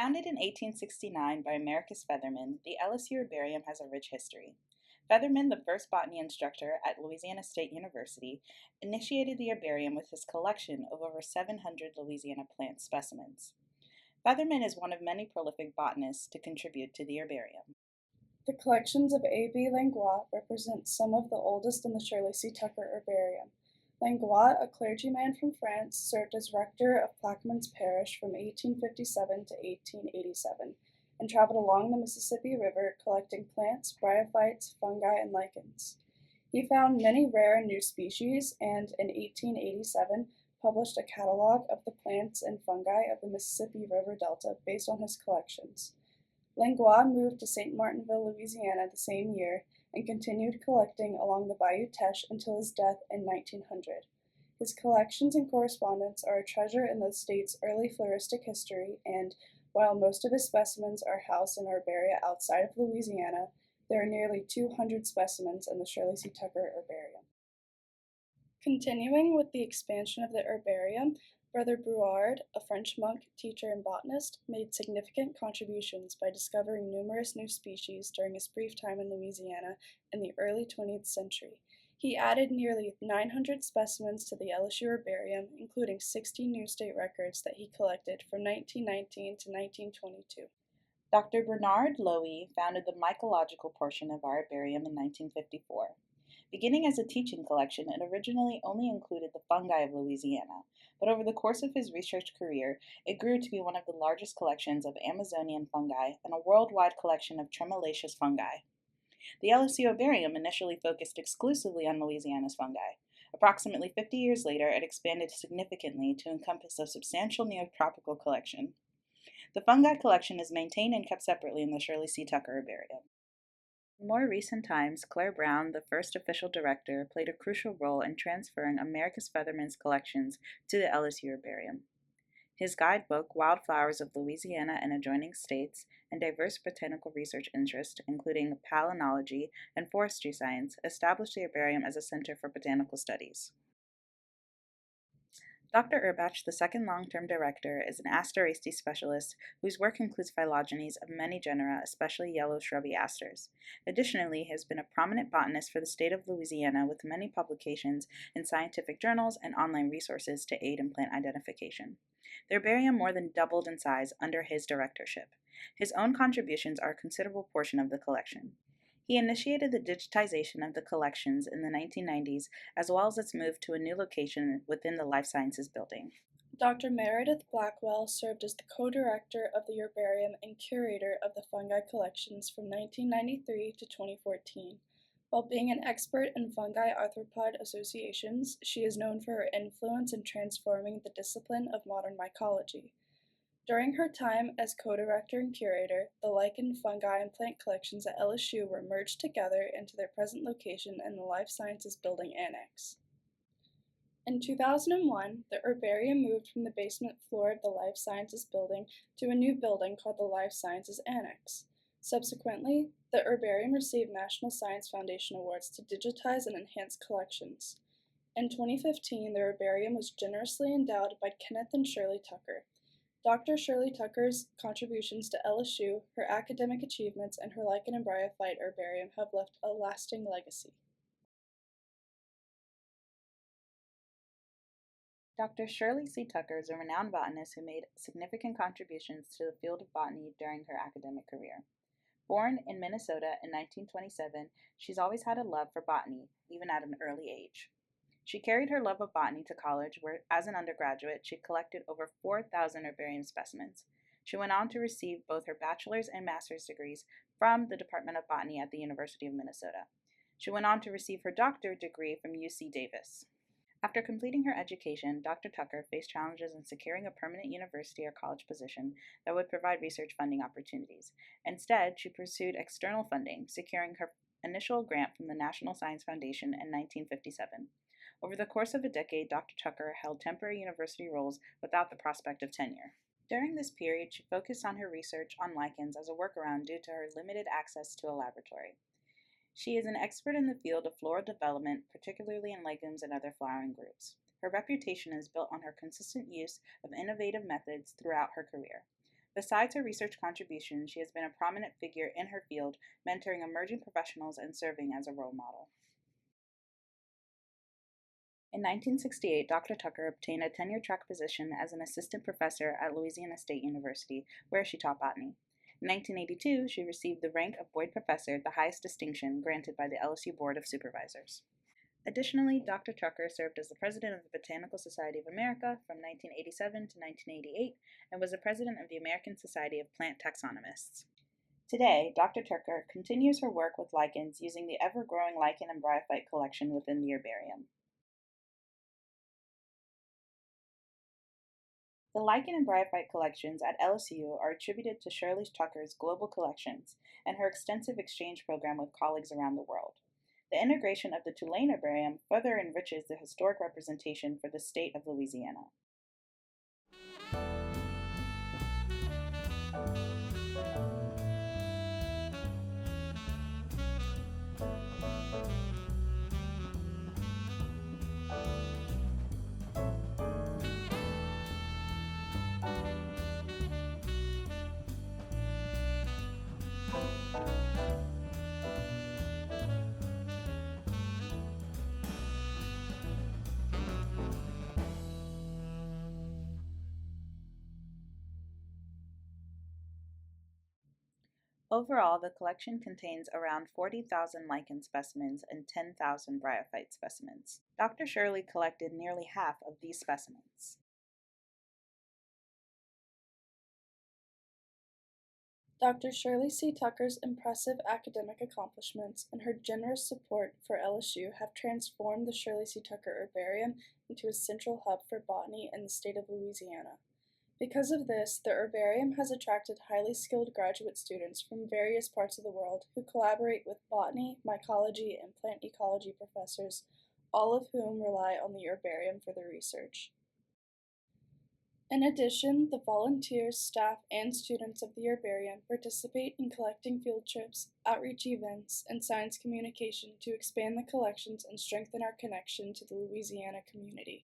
Founded in 1869 by Americus Featherman, the LSU Herbarium has a rich history. Featherman, the first botany instructor at Louisiana State University, initiated the herbarium with his collection of over 700 Louisiana plant specimens. Featherman is one of many prolific botanists to contribute to the herbarium. The collections of A.B. Langlois represent some of the oldest in the Shirley Tucker Herbarium. Langlois, a clergyman from France, served as rector of Plaquemines Parish from 1857 to 1887 and traveled along the Mississippi River collecting plants, bryophytes, fungi, and lichens. He found many rare and new species and, in 1887, published a catalog of the plants and fungi of the Mississippi River Delta based on his collections. Langlois moved to St. Martinville, Louisiana the same year and continued collecting along the Bayou Teche until his death in 1900. His collections and correspondence are a treasure in the state's early floristic history, and while most of his specimens are housed in herbaria outside of Louisiana, there are nearly 200 specimens in the Shirley Tucker Herbarium. Continuing with the expansion of the herbarium, Brother Brouard, a French monk, teacher, and botanist, made significant contributions by discovering numerous new species during his brief time in Louisiana in the early 20th century. He added nearly 900 specimens to the LSU Herbarium, including 60 new state records that he collected from 1919 to 1922. Dr. Bernard Lowy founded the mycological portion of our herbarium in 1954. Beginning as a teaching collection, it originally only included the fungi of Louisiana, but over the course of his research career, it grew to be one of the largest collections of Amazonian fungi and a worldwide collection of tremolaceous fungi. The LSU Herbarium initially focused exclusively on Louisiana's fungi. Approximately 50 years later, it expanded significantly to encompass a substantial neotropical collection. The fungi collection is maintained and kept separately in the Shirley Tucker Herbarium. In more recent times, Claire Brown, the first official director, played a crucial role in transferring Americus Featherman's collections to the LSU Herbarium. His guidebook, Wildflowers of Louisiana and Adjoining States, and diverse botanical research interests, including palynology and forestry science, established the herbarium as a center for botanical studies. Dr. Urbach, the second long-term director, is an Asteraceae specialist whose work includes phylogenies of many genera, especially yellow shrubby asters. Additionally, he has been a prominent botanist for the state of Louisiana with many publications in scientific journals and online resources to aid in plant identification. The herbarium more than doubled in size under his directorship. His own contributions are a considerable portion of the collection. He initiated the digitization of the collections in the 1990s, as well as its move to a new location within the Life Sciences building. Dr. Meredith Blackwell served as the co-director of the herbarium and curator of the fungi collections from 1993 to 2014. While being an expert in fungi arthropod associations, she is known for her influence in transforming the discipline of modern mycology. During her time as co-director and curator, the lichen, fungi, and plant collections at LSU were merged together into their present location in the Life Sciences Building Annex. In 2001, the herbarium moved from the basement floor of the Life Sciences Building to a new building called the Life Sciences Annex. Subsequently, the herbarium received National Science Foundation awards to digitize and enhance collections. In 2015, the herbarium was generously endowed by Kenneth and Shirley Tucker. Dr. Shirley Tucker's contributions to LSU, her academic achievements, and her lichen and bryophyte herbarium have left a lasting legacy. Dr. Shirley C. Tucker is a renowned botanist who made significant contributions to the field of botany during her academic career. Born in Minnesota in 1927, she's always had a love for botany, even at an early age. She carried her love of botany to college, where, as an undergraduate, she collected over 4,000 herbarium specimens. She went on to receive both her bachelor's and master's degrees from the Department of Botany at the University of Minnesota. She went on to receive her doctorate degree from UC Davis. After completing her education, Dr. Tucker faced challenges in securing a permanent university or college position that would provide research funding opportunities. Instead, she pursued external funding, securing her initial grant from the National Science Foundation in 1957. Over the course of a decade, Dr. Tucker held temporary university roles without the prospect of tenure. During this period, she focused on her research on lichens as a workaround due to her limited access to a laboratory. She is an expert in the field of floral development, particularly in legumes and other flowering groups. Her reputation is built on her consistent use of innovative methods throughout her career. Besides her research contributions, she has been a prominent figure in her field, mentoring emerging professionals and serving as a role model. In 1968, Dr. Tucker obtained a tenure-track position as an assistant professor at Louisiana State University, where she taught botany. In 1982, she received the rank of Boyd Professor, the highest distinction granted by the LSU Board of Supervisors. Additionally, Dr. Tucker served as the president of the Botanical Society of America from 1987 to 1988 and was the president of the American Society of Plant Taxonomists. Today, Dr. Tucker continues her work with lichens using the ever-growing lichen and bryophyte collection within the herbarium. The lichen and bryophyte collections at LSU are attributed to Shirley Tucker's global collections and her extensive exchange program with colleagues around the world. The integration of the Tulane herbarium further enriches the historic representation for the state of Louisiana. Overall, the collection contains around 40,000 lichen specimens and 10,000 bryophyte specimens. Dr. Shirley collected nearly half of these specimens. Dr. Shirley C. Tucker's impressive academic accomplishments and her generous support for LSU have transformed the Shirley C. Tucker Herbarium into a central hub for botany in the state of Louisiana. Because of this, the herbarium has attracted highly skilled graduate students from various parts of the world who collaborate with botany, mycology, and plant ecology professors, all of whom rely on the herbarium for their research. In addition, the volunteers, staff, and students of the herbarium participate in collecting field trips, outreach events, and science communication to expand the collections and strengthen our connection to the Louisiana community.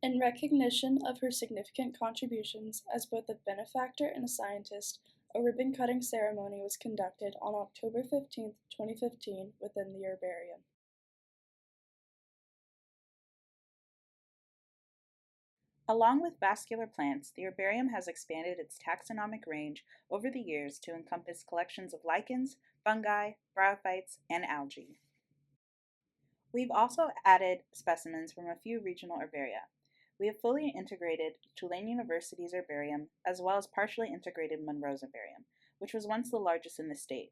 In recognition of her significant contributions as both a benefactor and a scientist, a ribbon-cutting ceremony was conducted on October 15, 2015, within the herbarium. Along with vascular plants, the herbarium has expanded its taxonomic range over the years to encompass collections of lichens, fungi, bryophytes, and algae. We've also added specimens from a few regional herbaria. We have fully integrated Tulane University's herbarium as well as partially integrated Monroe's herbarium, which was once the largest in the state.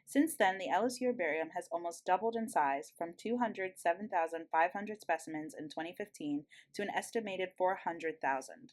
Since then, the LSU herbarium has almost doubled in size from 207,500 specimens in 2015 to an estimated 400,000.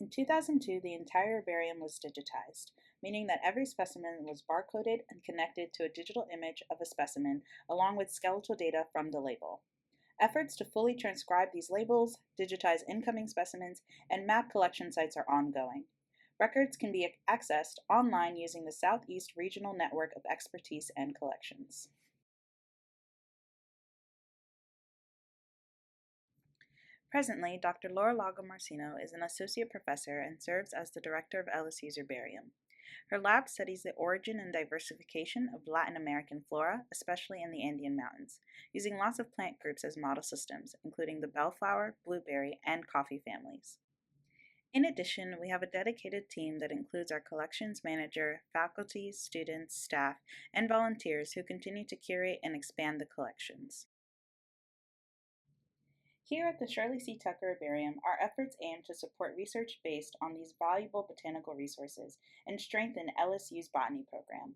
In 2002, the entire herbarium was digitized, meaning that every specimen was barcoded and connected to a digital image of a specimen along with skeletal data from the label. Efforts to fully transcribe these labels, digitize incoming specimens, and map collection sites are ongoing. Records can be accessed online using the Southeast Regional Network of Expertise and Collections. Presently, Dr. Laura Lago-Marcino is an associate professor and serves as the director of LSU's herbarium. Her lab studies the origin and diversification of Latin American flora, especially in the Andean Mountains, using lots of plant groups as model systems, including the bellflower, blueberry, and coffee families. In addition, we have a dedicated team that includes our collections manager, faculty, students, staff, and volunteers who continue to curate and expand the collections. Here at the Shirley Tucker Herbarium, our efforts aim to support research based on these valuable botanical resources and strengthen LSU's botany program.